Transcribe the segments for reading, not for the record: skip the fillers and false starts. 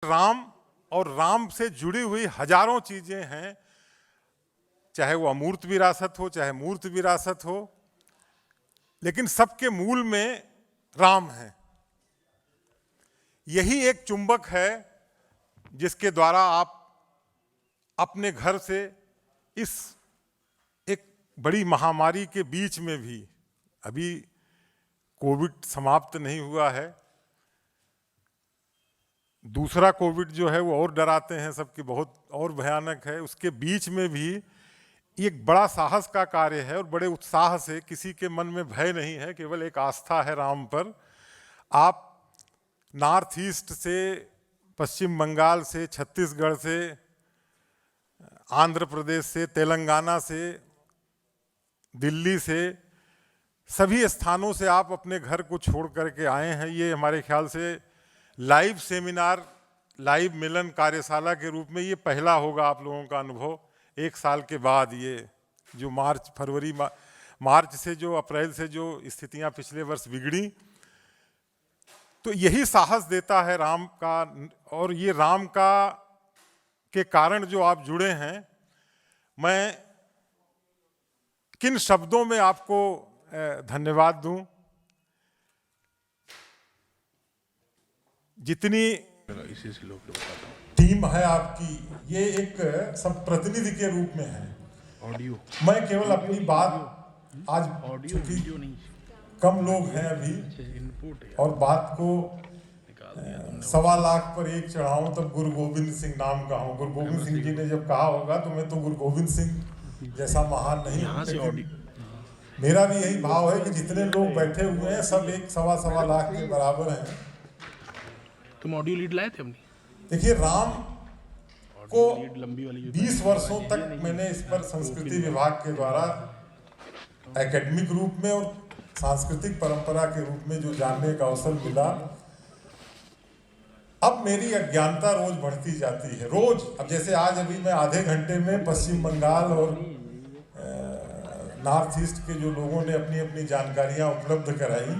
राम और राम से जुड़ी हुई हजारों चीजें हैं, चाहे वो अमूर्त विरासत हो चाहे मूर्त विरासत हो, लेकिन सबके मूल में राम है। यही एक चुंबक है जिसके द्वारा आप अपने घर से इस एक बड़ी महामारी के बीच में भी, अभी कोविड समाप्त नहीं हुआ है, दूसरा कोविड जो है वो और डराते हैं सबकी, बहुत और भयानक है, उसके बीच में भी एक बड़ा साहस का कार्य है और बड़े उत्साह से, किसी के मन में भय नहीं है, केवल एक आस्था है राम पर। आप नॉर्थ ईस्ट से, पश्चिम बंगाल से, छत्तीसगढ़ से, आंध्र प्रदेश से, तेलंगाना से, दिल्ली से, सभी स्थानों से आप अपने घर को छोड़ करके आए हैं। ये हमारे ख्याल से लाइव सेमिनार, लाइव मिलन कार्यशाला के रूप में ये पहला होगा आप लोगों का अनुभव, एक साल के बाद। ये जो मार्च से जो, अप्रैल से जो स्थितियां पिछले वर्ष बिगड़ी, तो यही साहस देता है राम का। और ये राम का के कारण जो आप जुड़े हैं, मैं किन शब्दों में आपको धन्यवाद दूं। जितनी टीम है आपकी, ये एक सब प्रतिनिधि के रूप में है। ऑडियो मैं केवल अपनी बात, आज चूंकि कम लोग हैं अभी और बात को 1.25 लाख पर एक चढ़ाऊं तब गुरु गोविंद सिंह नाम का हूं। गुरु गोविंद सिंह जी ने जब कहा होगा तो मैं तो गुरु गोविंद सिंह जैसा महान नहीं हूं, लेकिन मेरा भी यही भाव है कि जितने लोग बैठे हुए हैं सब एक 1.25 लाख के बराबर हैं। तुम ऑडियो लीड लाए थे हमने? देखिए, राम को 20 वर्षों तक मैंने इस पर संस्कृति विभाग के द्वारा एकेडमिक रूप में और सांस्कृतिक परंपरा के रूप में जो जानने का अवसर मिला, अब मेरी अज्ञानता रोज बढ़ती जाती है। रोज, अब जैसे आज अभी मैं आधे घंटे में पश्चिम बंगाल और नॉर्थ ईस्ट के जो लोगों ने अपनी अपनी जानकारियां उपलब्ध कराई,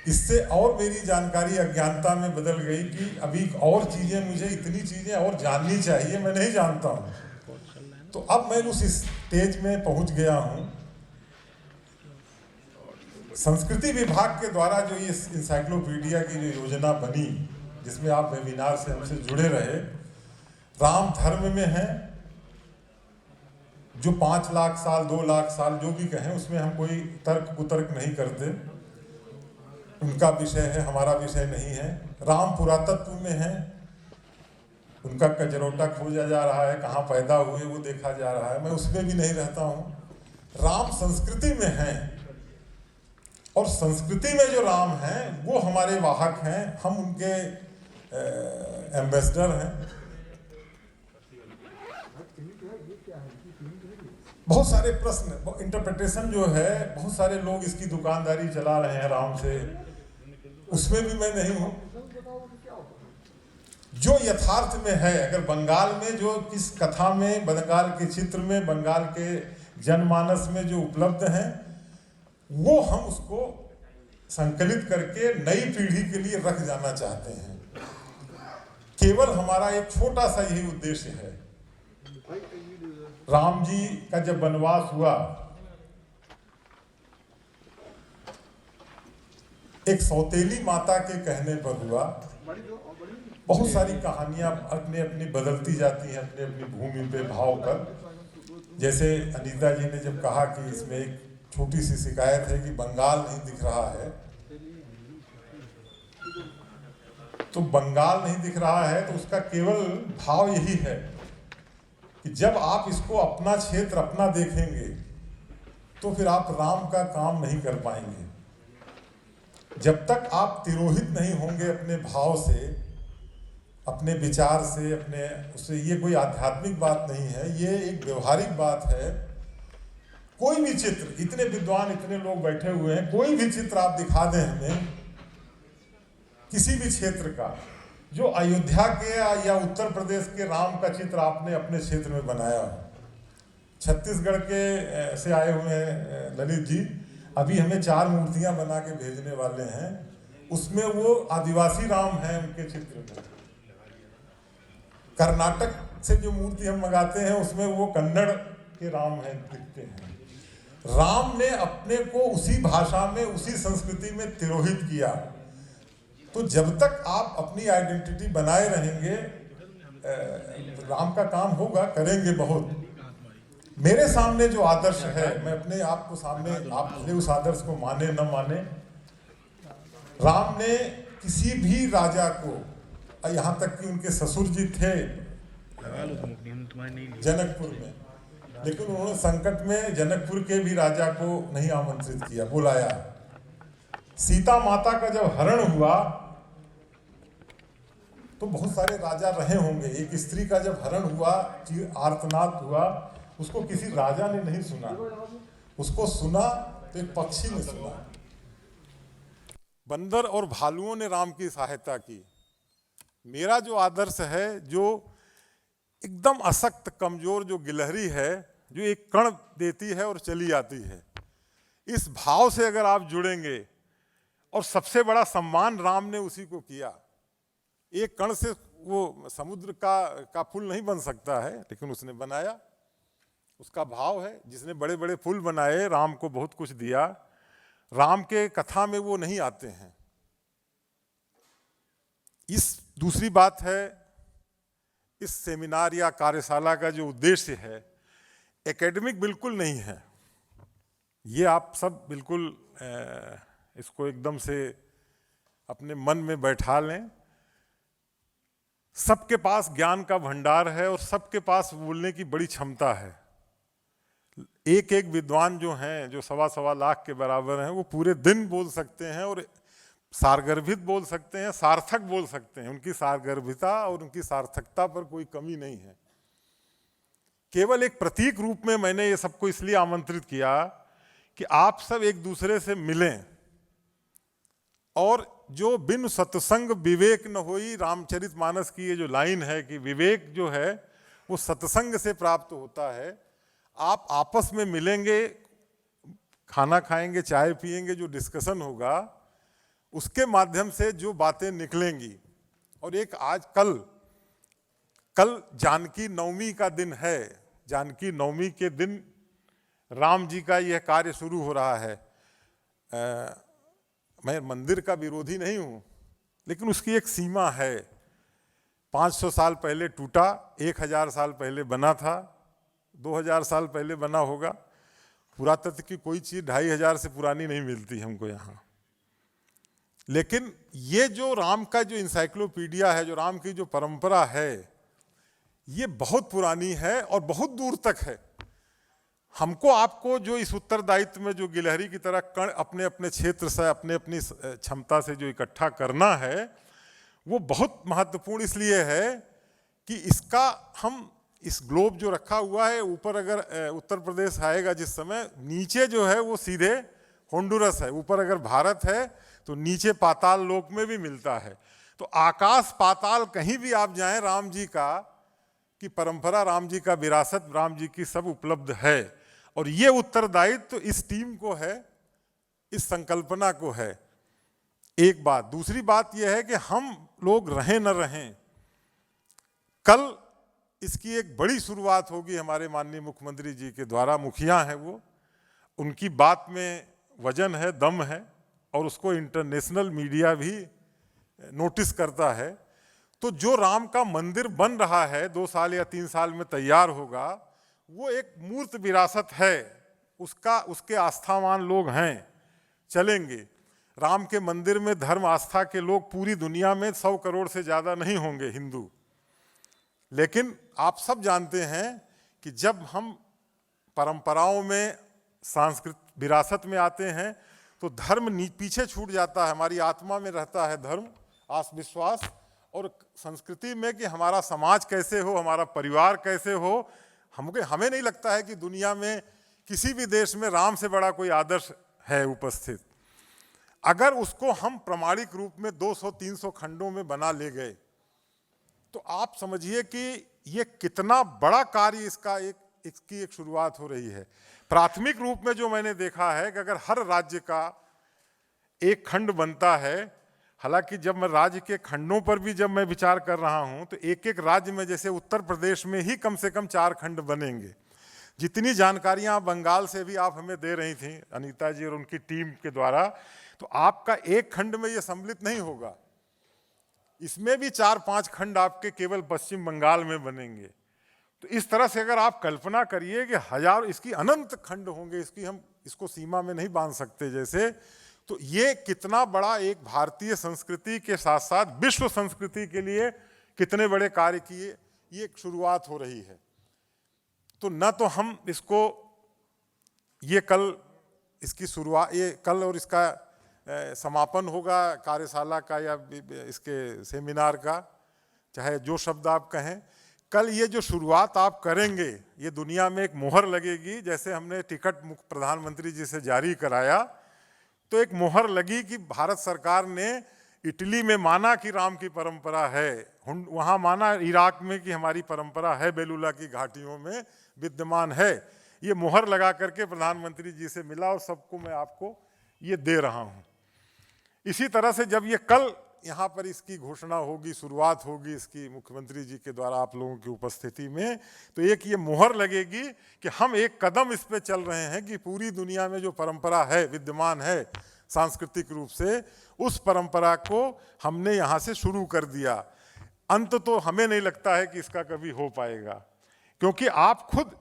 इससे और मेरी जानकारी अज्ञानता में बदल गई कि अभी और चीजें, मुझे इतनी चीजें और जाननी चाहिए, मैं नहीं जानता हूं। तो अब मैं उस स्टेज में पहुंच गया हूं। संस्कृति विभाग के द्वारा जो ये इंसाइक्लोपीडिया की जो योजना बनी, जिसमें आप वेबिनार से हमसे जुड़े रहे, राम धर्म में है जो 5 लाख साल 2 लाख साल जो भी कहें, उसमें हम कोई तर्क कुतर्क नहीं करते, उनका विषय है, हमारा विषय नहीं है। राम पुरातत्व में है, उनका कजरोटा खोजा जा रहा है, कहाँ पैदा हुए वो देखा जा रहा है, मैं उसमें भी नहीं रहता हूँ। राम संस्कृति में है और संस्कृति में जो राम हैं वो हमारे वाहक हैं, हम उनके एम्बेसडर हैं। बहुत सारे प्रश्न, इंटरप्रिटेशन जो है, बहुत सारे लोग इसकी दुकानदारी चला रहे हैं राम से, उसमें भी मैं नहीं हूं। जो यथार्थ में है, अगर बंगाल में जो किस कथा में, बंगाल के चित्र में, बंगाल के जनमानस में जो उपलब्ध हैं, वो हम उसको संकलित करके नई पीढ़ी के लिए रख जाना चाहते हैं। केवल हमारा एक छोटा सा यही उद्देश्य है। राम जी का जब वनवास हुआ, एक सौतेली माता के कहने पर हुआ। बहुत सारी कहानियां अपने अपनी बदलती जाती हैं, अपनी अपनी भूमि पे भाव पर। जैसे अनीता जी ने जब कहा कि इसमें एक छोटी सी शिकायत है कि बंगाल नहीं दिख रहा है, तो बंगाल नहीं दिख रहा है तो उसका केवल भाव यही है कि जब आप इसको अपना क्षेत्र अपना देखेंगे तो फिर आप राम का काम नहीं कर पाएंगे। जब तक आप तिरोहित नहीं होंगे अपने भाव से, अपने विचार से, अपने उससे, ये कोई आध्यात्मिक बात नहीं है, ये एक व्यवहारिक बात है। कोई भी चित्र, इतने विद्वान, इतने लोग बैठे हुए हैं, कोई भी चित्र आप दिखा दें हमें किसी भी क्षेत्र का, जो अयोध्या के या उत्तर प्रदेश के राम का चित्र आपने अपने क्षेत्र में बनाया हो। छत्तीसगढ़ के से आए हुए हैं ललित जी, अभी हमें 4 मूर्तियां बना के भेजने वाले हैं, उसमें वो आदिवासी राम हैं उनके चित्र में। कर्नाटक से जो मूर्ति हम मंगाते हैं उसमें वो कन्नड़ के राम हैं, दिखते हैं। राम ने अपने को उसी भाषा में, उसी संस्कृति में तिरोहित किया। तो जब तक आप अपनी आइडेंटिटी बनाए रहेंगे, राम का काम होगा, करेंगे बहुत। मेरे सामने जो आदर्श है, मैं अपने आप को सामने, आप भले उस आदर्श को माने न माने, राम ने किसी भी राजा को, यहाँ तक कि उनके ससुर जी थे जनकपुर में, लेकिन उन्होंने संकट में जनकपुर के भी राजा को नहीं आमंत्रित किया, बुलाया। सीता माता का जब हरण हुआ तो बहुत सारे राजा रहे होंगे, एक स्त्री का जब हरण हुआ, आर्तनाद हुआ, उसको किसी राजा ने नहीं सुना, उसको सुना तो एक पक्षी ने सुना। बंदर और भालुओं ने राम की सहायता की। मेरा जो आदर्श है, जो एकदम असक्त, कमजोर, जो गिलहरी है, जो एक कण देती है और चली आती है, इस भाव से अगर आप जुड़ेंगे, और सबसे बड़ा सम्मान राम ने उसी को किया। एक कण से वो समुद्र का पुल नहीं बन सकता है, लेकिन उसने बनाया, उसका भाव है। जिसने बड़े बड़े पुल बनाए, राम को बहुत कुछ दिया, राम के कथा में वो नहीं आते हैं। इस दूसरी बात है, इस सेमिनार या कार्यशाला का जो उद्देश्य है, एकेडमिक बिल्कुल नहीं है। ये आप सब बिल्कुल इसको एकदम से अपने मन में बैठा लें। सबके पास ज्ञान का भंडार है और सबके पास बोलने की बड़ी क्षमता है। एक एक विद्वान जो हैं, जो सवा लाख के बराबर हैं, वो पूरे दिन बोल सकते हैं और सारगर्भित बोल सकते हैं, सार्थक बोल सकते हैं। उनकी सारगर्भिता और उनकी सार्थकता पर कोई कमी नहीं है। केवल एक प्रतीक रूप में मैंने ये सबको इसलिए आमंत्रित किया कि आप सब एक दूसरे से मिलें, और जो बिन सत्संग विवेक न होई, रामचरितमानस की ये जो लाइन है कि विवेक जो है वो सत्संग से प्राप्त होता है। आप आपस में मिलेंगे, खाना खाएंगे, चाय पिएंगे, जो डिस्कशन होगा उसके माध्यम से जो बातें निकलेंगी। और एक आज कल जानकी नवमी का दिन है। जानकी नवमी के दिन राम जी का यह कार्य शुरू हो रहा है। मैं मंदिर का विरोधी नहीं हूँ, लेकिन उसकी एक सीमा है। 500 साल पहले टूटा, 1000 साल पहले बना था, 2000 साल पहले बना होगा। पुरातत्व की कोई चीज़ 2500 से पुरानी नहीं मिलती हमको यहाँ। लेकिन ये जो राम का जो इंसाइक्लोपीडिया है, जो राम की जो परंपरा है, ये बहुत पुरानी है और बहुत दूर तक है। हमको आपको जो इस उत्तरदायित्व में जो गिलहरी की तरह कण अपने अपने क्षेत्र से, अपने अपनी क्षमता से जो इकट्ठा करना है, वो बहुत महत्वपूर्ण इसलिए है कि इसका हम इस ग्लोब जो रखा हुआ है, ऊपर अगर उत्तर प्रदेश आएगा जिस समय, नीचे जो है वो सीधे होंडुरस है, ऊपर अगर भारत है तो नीचे पाताल लोक में भी मिलता है। तो आकाश पाताल कहीं भी आप जाएं, राम जी की परंपरा, राम जी का विरासत, राम जी की सब उपलब्ध है। और ये उत्तरदायित्व तो इस टीम को है, इस संकल्पना को है। एक बात। दूसरी बात यह है कि हम लोग रहें न रहें, कल इसकी एक बड़ी शुरुआत होगी हमारे माननीय मुख्यमंत्री जी के द्वारा। मुखिया हैं वो, उनकी बात में वजन है, दम है, और उसको इंटरनेशनल मीडिया भी नोटिस करता है। तो जो राम का मंदिर बन रहा है, 2 साल या 3 साल में तैयार होगा, वो एक मूर्त विरासत है। उसके आस्थावान लोग हैं, चलेंगे। राम के मंदिर में धर्म आस्था के लोग पूरी दुनिया में 100 करोड़ से ज़्यादा नहीं होंगे हिंदू। लेकिन आप सब जानते हैं कि जब हम परंपराओं में, सांस्कृतिक विरासत में आते हैं, तो धर्म पीछे छूट जाता है। हमारी आत्मा में रहता है धर्म, आस विश्वास, और संस्कृति में कि हमारा समाज कैसे हो, हमारा परिवार कैसे हो। हमें नहीं लगता है कि दुनिया में किसी भी देश में राम से बड़ा कोई आदर्श है उपस्थित। अगर उसको हम प्रमाणिक रूप में 200-300 खंडों में बना ले गए, तो आप समझिए कि ये कितना बड़ा कार्य इसकी एक शुरुआत हो रही है। प्राथमिक रूप में जो मैंने देखा है कि अगर हर राज्य का एक खंड बनता है, हालांकि जब मैं राज्य के खंडों पर भी जब मैं विचार कर रहा हूं तो एक एक राज्य में, जैसे उत्तर प्रदेश में ही कम से कम 4 खंड बनेंगे। जितनी जानकारियां बंगाल से भी आप हमें दे रही थी अनीता जी और उनकी टीम के द्वारा, तो आपका एक खंड में ये सम्मिलित नहीं होगा, इसमें भी 4-5 खंड आपके केवल पश्चिम बंगाल में बनेंगे। तो इस तरह से अगर आप कल्पना करिए कि हजार, इसकी अनंत खंड होंगे, इसकी हम इसको सीमा में नहीं बांध सकते जैसे, तो ये कितना बड़ा एक भारतीय संस्कृति के साथ साथ विश्व संस्कृति के लिए कितने बड़े कार्य किए, ये एक शुरुआत हो रही है। तो न तो हम इसको, ये कल इसकी शुरुआत, ये कल और इसका समापन होगा कार्यशाला का या इसके सेमिनार का, चाहे जो शब्द आप कहें, कल ये जो शुरुआत आप करेंगे ये दुनिया में एक मोहर लगेगी। जैसे हमने टिकट प्रधानमंत्री जी से जारी कराया तो एक मोहर लगी कि भारत सरकार ने इटली में माना कि राम की परंपरा है, वहाँ माना इराक में कि हमारी परंपरा है, बेलूला की घाटियों में विद्यमान है। ये मोहर लगा करके प्रधानमंत्री जी से मिला और सबको मैं आपको ये दे रहा हूँ। इसी तरह से जब ये कल यहाँ पर इसकी घोषणा होगी, शुरुआत होगी इसकी मुख्यमंत्री जी के द्वारा आप लोगों की उपस्थिति में, तो एक ये मोहर लगेगी कि हम एक कदम इस पे चल रहे हैं कि पूरी दुनिया में जो परंपरा है, विद्यमान है सांस्कृतिक रूप से, उस परंपरा को हमने यहाँ से शुरू कर दिया। अंत तो हमें नहीं लगता है कि इसका कभी हो पाएगा, क्योंकि आप खुद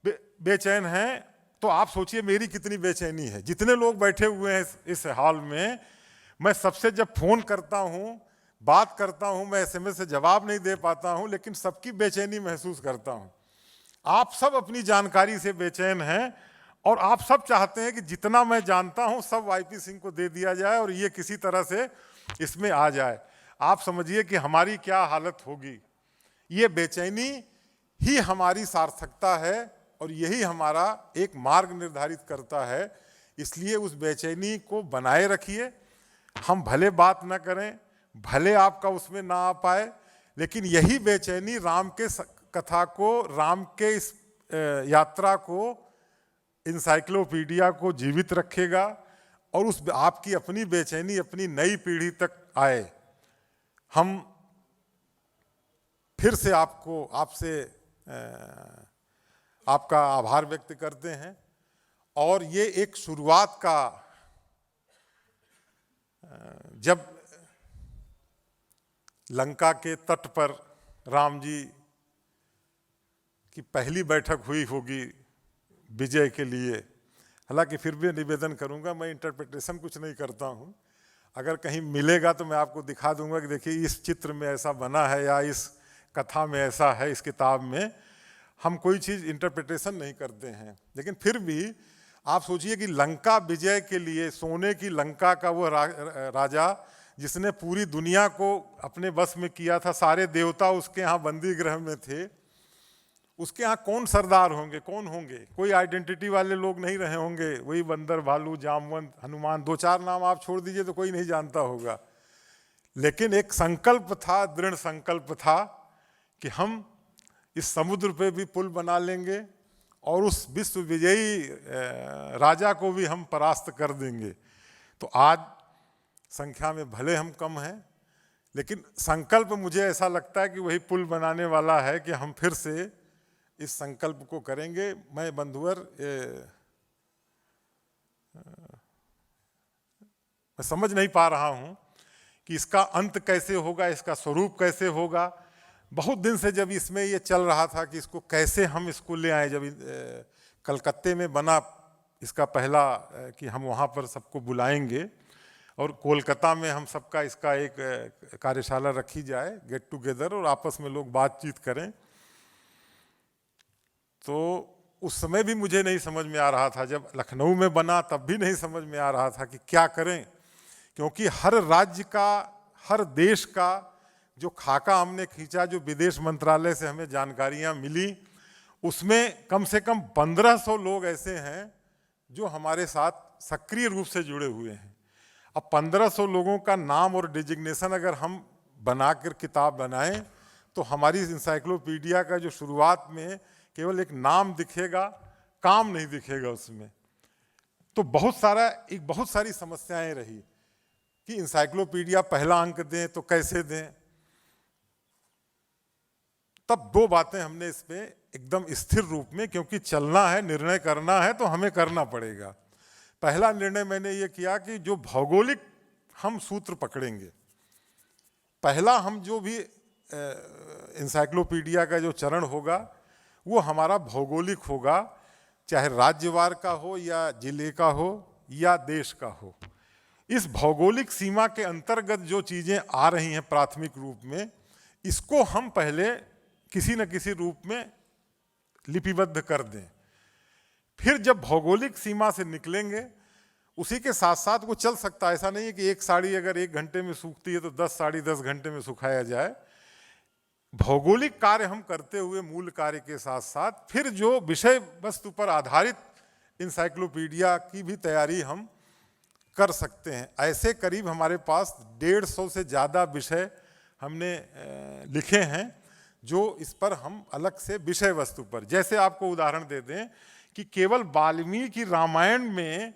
बेचैन हैं, तो आप सोचिए मेरी कितनी बेचैनी है। जितने लोग बैठे हुए हैं इस हॉल में, मैं सबसे जब फोन करता हूं, बात करता हूं, मैं SMS से जवाब नहीं दे पाता हूं, लेकिन सबकी बेचैनी महसूस करता हूं। आप सब अपनी जानकारी से बेचैन हैं और आप सब चाहते हैं कि जितना मैं जानता हूं सब YP सिंह को दे दिया जाए और ये किसी तरह से इसमें आ जाए। आप समझिए कि हमारी क्या हालत होगी। ये बेचैनी ही हमारी सार्थकता है और यही हमारा एक मार्ग निर्धारित करता है। इसलिए उस बेचैनी को बनाए रखिए। हम भले बात ना करें, भले आपका उसमें ना आ पाए, लेकिन यही बेचैनी राम के कथा को, राम के इस यात्रा को, इंसाइक्लोपीडिया को जीवित रखेगा और उस आपकी अपनी बेचैनी अपनी नई पीढ़ी तक आए। हम फिर से आपसे आपका आभार व्यक्त करते हैं और ये एक शुरुआत का, जब लंका के तट पर राम जी की पहली बैठक हुई होगी विजय के लिए, हालांकि फिर भी निवेदन करूंगा, मैं इंटरप्रिटेशन कुछ नहीं करता हूं, अगर कहीं मिलेगा तो मैं आपको दिखा दूंगा कि देखिए इस चित्र में ऐसा बना है या इस कथा में ऐसा है, इस किताब में। हम कोई चीज़ इंटरप्रिटेशन नहीं करते हैं, लेकिन फिर भी आप सोचिए कि लंका विजय के लिए, सोने की लंका का वो राजा जिसने पूरी दुनिया को अपने बस में किया था, सारे देवता उसके यहाँ बंदी गृह में थे, उसके यहाँ कौन सरदार होंगे, कौन होंगे? कोई आइडेंटिटी वाले लोग नहीं रहे होंगे, वही बंदर, भालू, जामवंत, हनुमान, 2-4 नाम आप छोड़ दीजिए तो कोई नहीं जानता होगा। लेकिन एक संकल्प था, दृढ़ संकल्प था कि हम इस समुद्र पे भी पुल बना लेंगे और उस विश्व विजयी राजा को भी हम परास्त कर देंगे। तो आज संख्या में भले हम कम हैं, लेकिन संकल्प मुझे ऐसा लगता है कि वही पुल बनाने वाला है कि हम फिर से इस संकल्प को करेंगे। मैं बंधुवर मैं समझ नहीं पा रहा हूं कि इसका अंत कैसे होगा, इसका स्वरूप कैसे होगा। बहुत दिन से जब इसमें ये चल रहा था कि इसको कैसे हम इसको ले आए, जब कलकत्ते में बना इसका पहला कि हम वहाँ पर सबको बुलाएंगे और कोलकाता में हम सबका इसका एक कार्यशाला रखी जाए, गेट टुगेदर, और आपस में लोग बातचीत करें। तो उस समय भी मुझे नहीं समझ में आ रहा था, जब लखनऊ में बना तब भी नहीं समझ में आ रहा था कि क्या करें, क्योंकि हर राज्य का, हर देश का जो खाका हमने खींचा, जो विदेश मंत्रालय से हमें जानकारियां मिली, उसमें कम से कम 1500 लोग ऐसे हैं जो हमारे साथ सक्रिय रूप से जुड़े हुए हैं। अब 1500 लोगों का नाम और डिजिग्नेशन अगर हम बनाकर किताब बनाएं तो हमारी इंसाइक्लोपीडिया का जो शुरुआत में केवल एक नाम दिखेगा, काम नहीं दिखेगा उसमें। तो बहुत सारी समस्याएं रही। कि इंसाइक्लोपीडिया पहला अंक दें तो कैसे दें। तब दो बातें हमने इसमें एकदम स्थिर रूप में, क्योंकि चलना है, निर्णय करना है तो हमें करना पड़ेगा। पहला निर्णय मैंने ये किया कि जो भौगोलिक हम सूत्र पकड़ेंगे, पहला हम जो भी इंसाइक्लोपीडिया का जो चरण होगा वो हमारा भौगोलिक होगा, चाहे राज्यवार का हो या जिले का हो या देश का हो। इस भौगोलिक सीमा के अंतर्गत जो चीज़ें आ रही हैं प्राथमिक रूप में, इसको हम पहले किसी न किसी रूप में लिपिबद्ध कर दें। फिर जब भौगोलिक सीमा से निकलेंगे, उसी के साथ साथ वो चल सकता है। ऐसा नहीं है कि एक साड़ी अगर 1 घंटे में सूखती है तो 10 साड़ी 10 घंटे में सुखाया जाए। भौगोलिक कार्य हम करते हुए मूल कार्य के साथ साथ फिर जो विषय वस्तु पर आधारित इंसाइक्लोपीडिया की भी तैयारी हम कर सकते हैं। ऐसे करीब हमारे पास 150 से ज़्यादा विषय हमने लिखे हैं, जो इस पर हम अलग से विषय वस्तु पर, जैसे आपको उदाहरण दे दें कि केवल वाल्मीकि रामायण में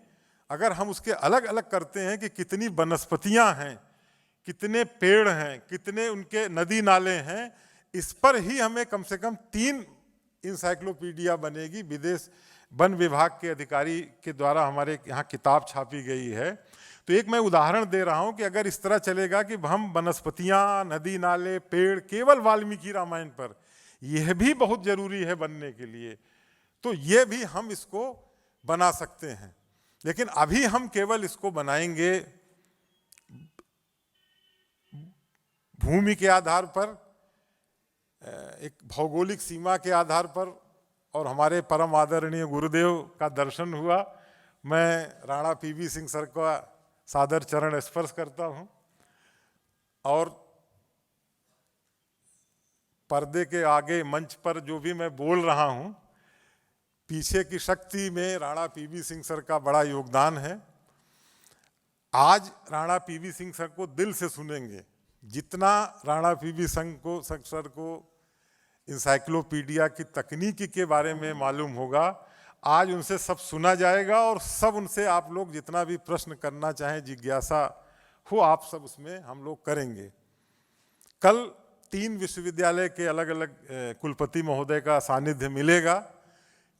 अगर हम उसके अलग अलग करते हैं कि कितनी वनस्पतियां हैं, कितने पेड़ हैं, कितने उनके नदी नाले हैं, इस पर ही हमें कम से कम 3 इंसाइक्लोपीडिया बनेगी। विदेश वन विभाग के अधिकारी के द्वारा हमारे यहाँ किताब छापी गई है। तो एक मैं उदाहरण दे रहा हूँ कि अगर इस तरह चलेगा कि हम वनस्पतियाँ, नदी नाले, पेड़ केवल वाल्मीकि रामायण पर, यह भी बहुत जरूरी है बनने के लिए, तो ये भी हम इसको बना सकते हैं। लेकिन अभी हम केवल इसको बनाएंगे भूमि के आधार पर, एक भौगोलिक सीमा के आधार पर, और हमारे परम आदरणीय गुरुदेव का दर्शन हुआ। मैं राणा पीवी सिंह सर का सादर चरण स्पर्श करता हूं, और पर्दे के आगे मंच पर जो भी मैं बोल रहा हूं, पीछे की शक्ति में राणा पीवी सिंह सर का बड़ा योगदान है। आज राणा पीवी सिंह सर को दिल से सुनेंगे। जितना राणा पीवी सिंह को सर को इंसाइक्लोपीडिया की तकनीकी के बारे में मालूम होगा, आज उनसे सब सुना जाएगा, और सब उनसे आप लोग जितना भी प्रश्न करना चाहें, जिज्ञासा हो, आप सब उसमें हम लोग करेंगे। कल 3 विश्वविद्यालय के अलग अलग कुलपति महोदय का सानिध्य मिलेगा।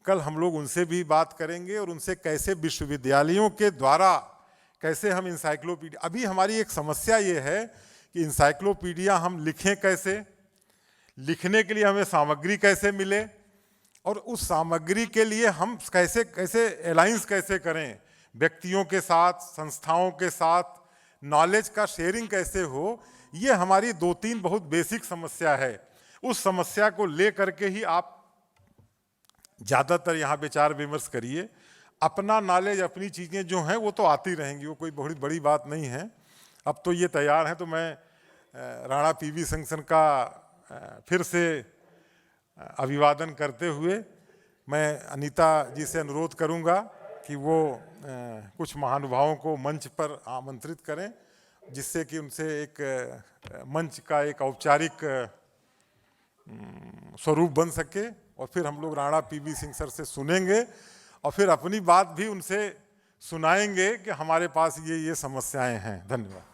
कल हम लोग उनसे भी बात करेंगे और उनसे कैसे विश्वविद्यालयों के द्वारा कैसे हम इंसाइक्लोपीडिया, अभी हमारी एक समस्या ये है कि इंसाइक्लोपीडिया हम लिखें कैसे, लिखने के लिए हमें सामग्री कैसे मिले, और उस सामग्री के लिए हम कैसे कैसे अलाइंस कैसे करें व्यक्तियों के साथ, संस्थाओं के साथ, नॉलेज का शेयरिंग कैसे हो। ये हमारी 2-3 बहुत बेसिक समस्या है। उस समस्या को ले करके ही आप ज़्यादातर यहाँ विचार विमर्श करिए। अपना नॉलेज, अपनी चीज़ें जो हैं वो तो आती रहेंगी, वो कोई बहुत बड़ी बात नहीं है। अब तो ये तैयार हैं, तो मैं राणा पीवी सिंह सर का फिर से अभिवादन करते हुए मैं अनीता जी से अनुरोध करूंगा कि वो कुछ महानुभावों को मंच पर आमंत्रित करें, जिससे कि उनसे एक मंच का एक औपचारिक स्वरूप बन सके, और फिर हम लोग राणा पीवी सिंह सर से सुनेंगे और फिर अपनी बात भी उनसे सुनाएंगे कि हमारे पास ये समस्याएं हैं। धन्यवाद।